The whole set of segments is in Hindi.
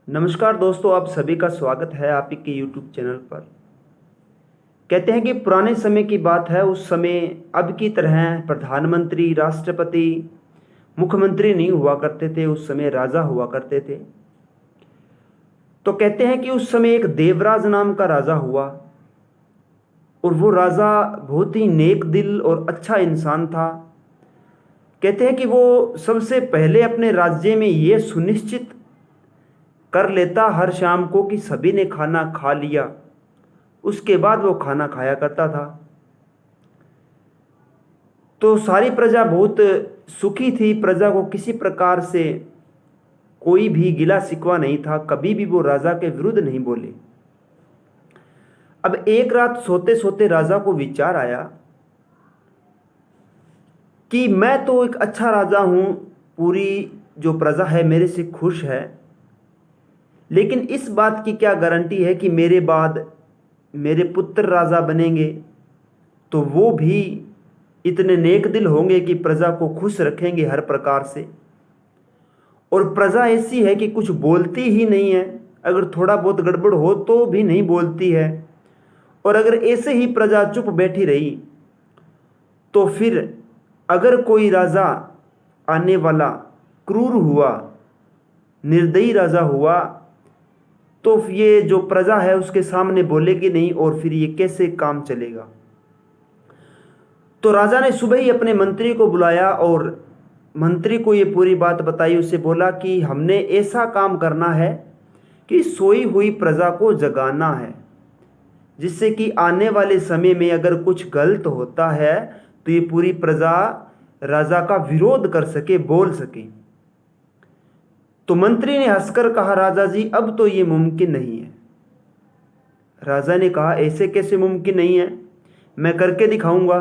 नमस्कार दोस्तों, आप सभी का स्वागत है आप ही के YouTube चैनल पर। कहते हैं कि पुराने समय की बात है। उस समय अब की तरह प्रधानमंत्री, राष्ट्रपति, मुख्यमंत्री नहीं हुआ करते थे। उस समय राजा हुआ करते थे। तो कहते हैं कि उस समय एक देवराज नाम का राजा हुआ और वो राजा बहुत ही नेक दिल और अच्छा इंसान था। कहते हैं कि वो सबसे पहले अपने राज्य में ये सुनिश्चित कर लेता हर शाम को कि सभी ने खाना खा लिया। उसके बाद वो खाना खाया करता था। तो सारी प्रजा बहुत सुखी थी। प्रजा को किसी प्रकार से कोई भी गिला शिकवा नहीं था। कभी भी वो राजा के विरुद्ध नहीं बोले। अब एक रात सोते सोते राजा को विचार आया कि मैं तो एक अच्छा राजा हूं, पूरी जो प्रजा है मेरे से खुश है, लेकिन इस बात की क्या गारंटी है कि मेरे बाद मेरे पुत्र राजा बनेंगे तो वो भी इतने नेक दिल होंगे कि प्रजा को खुश रखेंगे हर प्रकार से। और प्रजा ऐसी है कि कुछ बोलती ही नहीं है। अगर थोड़ा बहुत गड़बड़ हो तो भी नहीं बोलती है। और अगर ऐसे ही प्रजा चुप बैठी रही तो फिर अगर कोई राजा आने वाला क्रूर हुआ, निर्दयी राजा हुआ, तो ये जो प्रजा है उसके सामने बोलेगी नहीं और फिर ये कैसे काम चलेगा। तो राजा ने सुबह ही अपने मंत्री को बुलाया और मंत्री को ये पूरी बात बताई। उसे बोला कि हमने ऐसा काम करना है कि सोई हुई प्रजा को जगाना है, जिससे कि आने वाले समय में अगर कुछ गलत होता है तो ये पूरी प्रजा राजा का विरोध कर सके, बोल सके। तो मंत्री ने हंसकर कहा, राजा जी अब तो ये मुमकिन नहीं है। राजा ने कहा, ऐसे कैसे मुमकिन नहीं है, मैं करके दिखाऊंगा।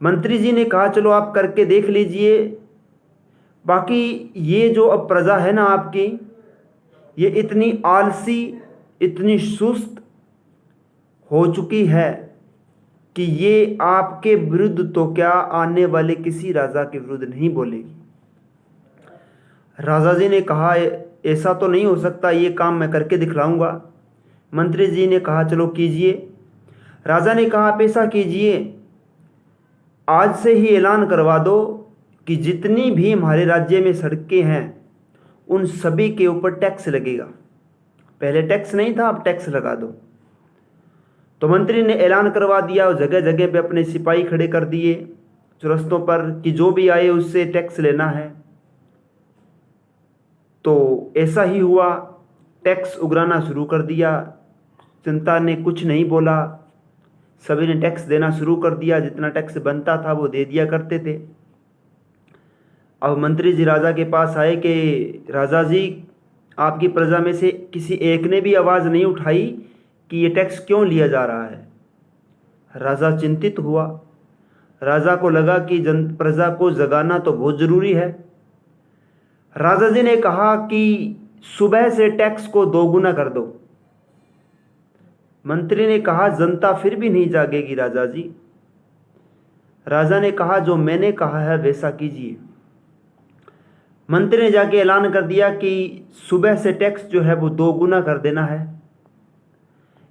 मंत्री जी ने कहा, चलो आप करके देख लीजिए। बाकी ये जो अब प्रजा है ना आपकी, ये इतनी आलसी, इतनी सुस्त हो चुकी है कि ये आपके विरुद्ध तो क्या आने वाले किसी राजा के विरुद्ध नहीं बोलेगी। राजा जी ने कहा, ऐसा तो नहीं हो सकता, ये काम मैं करके दिखलाऊंगा। मंत्री जी ने कहा, चलो कीजिए। राजा ने कहा, आप ऐसा कीजिए, आज से ही ऐलान करवा दो कि जितनी भी हमारे राज्य में सड़कें हैं उन सभी के ऊपर टैक्स लगेगा। पहले टैक्स नहीं था, अब टैक्स लगा दो। तो मंत्री ने ऐलान करवा दिया और जगह जगह पे अपने सिपाही खड़े कर दिए चौरस्तों पर कि जो भी आए उससे टैक्स लेना है। तो ऐसा ही हुआ, टैक्स उगराना शुरू कर दिया। जनता ने कुछ नहीं बोला, सभी ने टैक्स देना शुरू कर दिया। जितना टैक्स बनता था वो दे दिया करते थे। अब मंत्री जी राजा के पास आए कि राजा जी, आपकी प्रजा में से किसी एक ने भी आवाज़ नहीं उठाई कि ये टैक्स क्यों लिया जा रहा है। राजा चिंतित हुआ। राजा को लगा कि प्रजा को जगाना तो बहुत ज़रूरी है। राजा जी ने कहा कि सुबह से टैक्स को दोगुना कर दो। मंत्री ने कहा, जनता फिर भी नहीं जागेगी राजा जी। राजा ने कहा, जो मैंने कहा है वैसा कीजिए। मंत्री ने जाके ऐलान कर दिया कि सुबह से टैक्स जो है वो दोगुना कर देना है।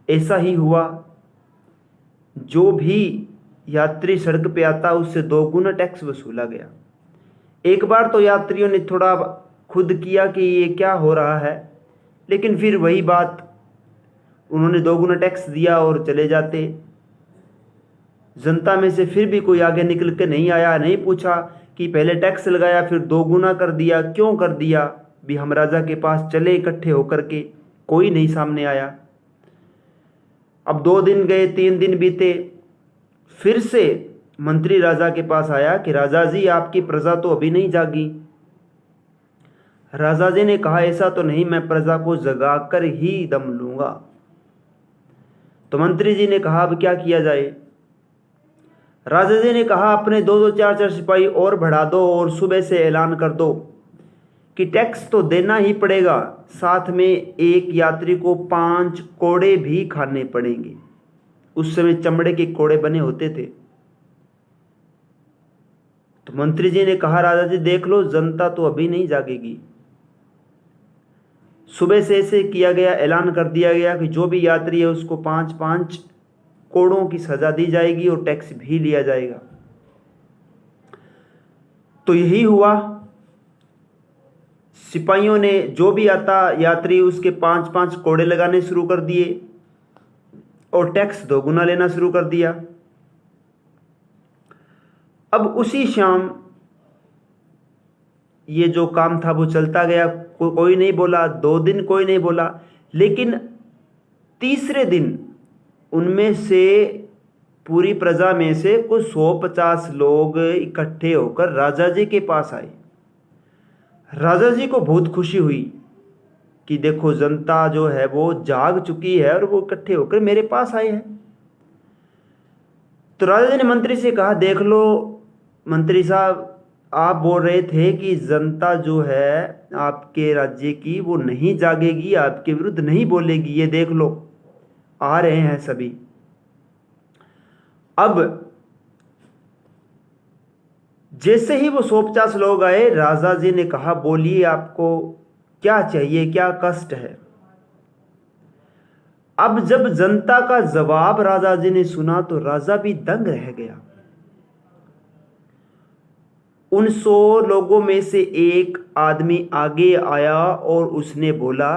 ऐसा ही हुआ। जो भी यात्री सड़क पे आता उससे दोगुना टैक्स वसूला गया। एक बार तो यात्रियों ने थोड़ा खुद किया कि ये क्या हो रहा है, लेकिन फिर वही बात, उन्होंने दोगुना टैक्स दिया और चले जाते। जनता में से फिर भी कोई आगे निकल के नहीं आया, नहीं पूछा कि पहले टैक्स लगाया फिर दोगुना कर दिया, क्यों कर दिया। भी हम राजा के पास चले इकट्ठे होकर के, कोई नहीं सामने आया। अब 2 दिन गए, 3 दिन बीते। फिर से मंत्री राजा के पास आया कि राजा जी, आपकी प्रजा तो अभी नहीं जागी। राजा जी ने कहा, ऐसा तो नहीं, मैं प्रजा को जगाकर ही दम लूंगा। तो मंत्री जी ने कहा, अब क्या किया जाए। राजा जी ने कहा, अपने 2-2 4-4 सिपाही और बढ़ा दो और सुबह से ऐलान कर दो कि टैक्स तो देना ही पड़ेगा, साथ में एक यात्री को 5 कोड़े भी खाने पड़ेंगे। उस समय चमड़े के कोड़े बने होते थे। तो मंत्री जी ने कहा, राजा जी देख लो, जनता तो अभी नहीं जागेगी। सुबह से ऐसे किया गया, ऐलान कर दिया गया कि जो भी यात्री है उसको 5-5 कोड़ों की सज़ा दी जाएगी और टैक्स भी लिया जाएगा। तो यही हुआ, सिपाहियों ने जो भी आता यात्री उसके 5-5 कोड़े लगाने शुरू कर दिए और टैक्स दोगुना लेना शुरू कर दिया। अब उसी शाम ये जो काम था वो चलता गया, कोई नहीं बोला, 2 दिन कोई नहीं बोला, लेकिन तीसरे दिन उनमें से पूरी प्रजा में से कुछ 150 लोग इकट्ठे होकर राजा जी के पास आए। राजा जी को बहुत खुशी हुई कि देखो जनता जो है वो जाग चुकी है और वो इकट्ठे होकर मेरे पास आए हैं। तो राजा जी ने मंत्री से कहा, देख लो मंत्री साहब, आप बोल रहे थे कि जनता जो है आपके राज्य की वो नहीं जागेगी, आपके विरुद्ध नहीं बोलेगी, ये देख लो आ रहे हैं सभी। अब जैसे ही वो 150 लोग आए, राजा जी ने कहा, बोलिए आपको क्या चाहिए, क्या कष्ट है। अब जब जनता का जवाब राजा जी ने सुना तो राजा भी दंग रह गया। उन 100 लोगों में से एक आदमी आगे आया और उसने बोला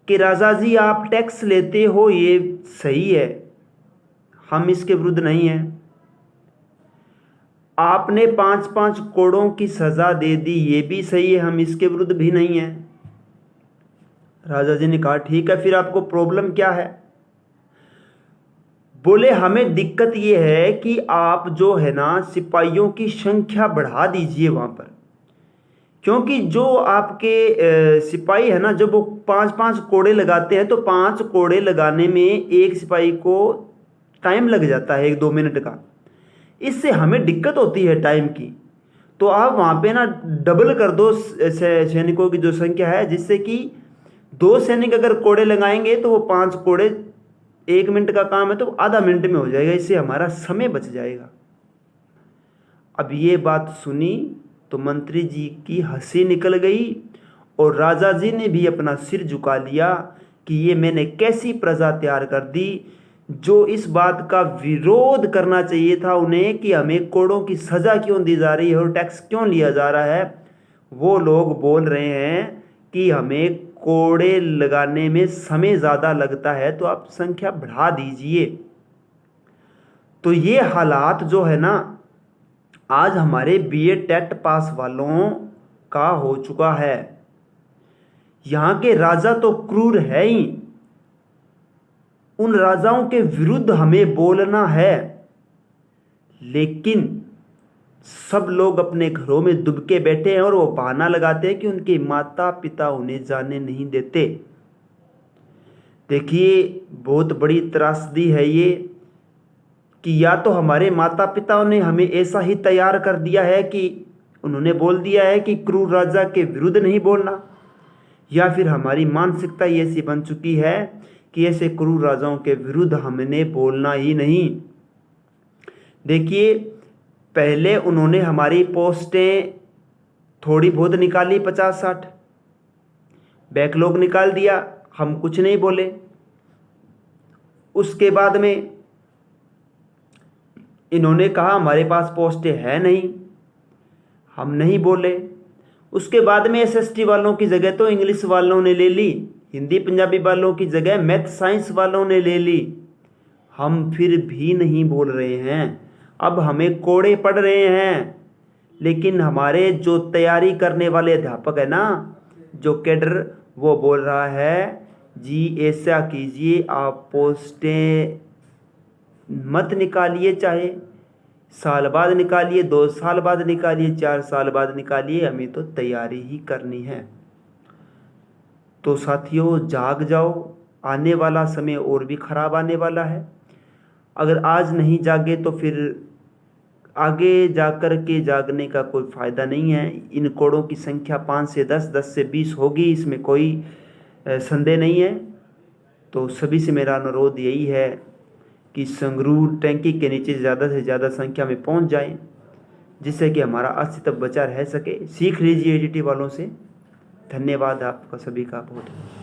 कि राजा जी आप टैक्स लेते हो ये सही है, हम इसके विरुद्ध नहीं हैं। आपने 5-5 कोड़ों की सजा दे दी ये भी सही है, हम इसके विरुद्ध भी नहीं हैं। राजा जी ने कहा ठीक है, फिर आपको प्रॉब्लम क्या है। बोले हमें दिक्कत ये है कि आप जो है ना सिपाहियों की संख्या बढ़ा दीजिए वहाँ पर, क्योंकि जो आपके सिपाही है ना, जब वो 5-5 कोड़े लगाते हैं तो 5 कोड़े लगाने में एक सिपाही को टाइम लग जाता है 1-2 मिनट का, इससे हमें दिक्कत होती है टाइम की। तो आप वहाँ पे ना डबल कर दो सैनिकों की जो संख्या है, जिससे कि 2 सैनिक अगर कोड़े लगाएंगे तो वो 5 कोड़े 1 मिनट का काम है तो आधा मिनट में हो जाएगा, इससे हमारा समय बच जाएगा। अब ये बात सुनी तो मंत्री जी की हंसी निकल गई और राजा जी ने भी अपना सिर झुका लिया कि ये मैंने कैसी प्रजा तैयार कर दी। जो इस बात का विरोध करना चाहिए था उन्हें कि हमें कोड़ों की सज़ा क्यों दी जा रही है और टैक्स क्यों लिया जा रहा है, वो लोग बोल रहे हैं कि हमें कोड़े लगाने में समय ज़्यादा लगता है तो आप संख्या बढ़ा दीजिए। तो ये हालात जो है ना आज हमारे बीए टेट पास वालों का हो चुका है। यहाँ के राजा तो क्रूर है ही, उन राजाओं के विरुद्ध हमें बोलना है, लेकिन सब लोग अपने घरों में दुबके बैठे हैं और वो बहाना लगाते हैं कि उनके माता पिता उन्हें जाने नहीं देते। देखिए बहुत बड़ी त्रासदी है ये कि या तो हमारे माता पिताओं ने हमें ऐसा ही तैयार कर दिया है कि उन्होंने बोल दिया है कि क्रूर राजा के विरुद्ध नहीं बोलना, या फिर हमारी मानसिकता ऐसी बन चुकी है कि ऐसे क्रूर राजाओं के विरुद्ध हमने बोलना ही नहीं। देखिए पहले उन्होंने हमारी पोस्टें थोड़ी बहुत निकाली, 50-60 बैकलॉग निकाल दिया, हम कुछ नहीं बोले। उसके बाद में इन्होंने कहा हमारे पास पोस्टें है नहीं, हम नहीं बोले। उसके बाद में एसएसटी वालों की जगह तो इंग्लिश वालों ने ले ली, हिंदी पंजाबी वालों की जगह मैथ साइंस वालों ने ले ली, हम फिर भी नहीं बोल रहे हैं। अब हमें कोड़े पड़ रहे हैं, लेकिन हमारे जो तैयारी करने वाले अध्यापक है ना, जो कैडर, वो बोल रहा है जी ऐसा कीजिए आप पोस्टें मत निकालिए, चाहे साल बाद निकालिए, 2 साल बाद निकालिए, 4 साल बाद निकालिए, हमें तो तैयारी ही करनी है। तो साथियों जाग जाओ, आने वाला समय और भी खराब आने वाला है। अगर आज नहीं जागे तो फिर आगे जाकर के जागने का कोई फ़ायदा नहीं है। इन कोड़ों की संख्या 5 से 10, 10 से 20 होगी, इसमें कोई संदेह नहीं है। तो सभी से मेरा अनुरोध यही है कि संगरूर टैंकी के नीचे ज़्यादा से ज़्यादा संख्या में पहुंच जाएं, जिससे कि हमारा अस्तित्व बचा रह सके। सीख लीजिए एडीटी वालों से। धन्यवाद आपका सभी का बहुत।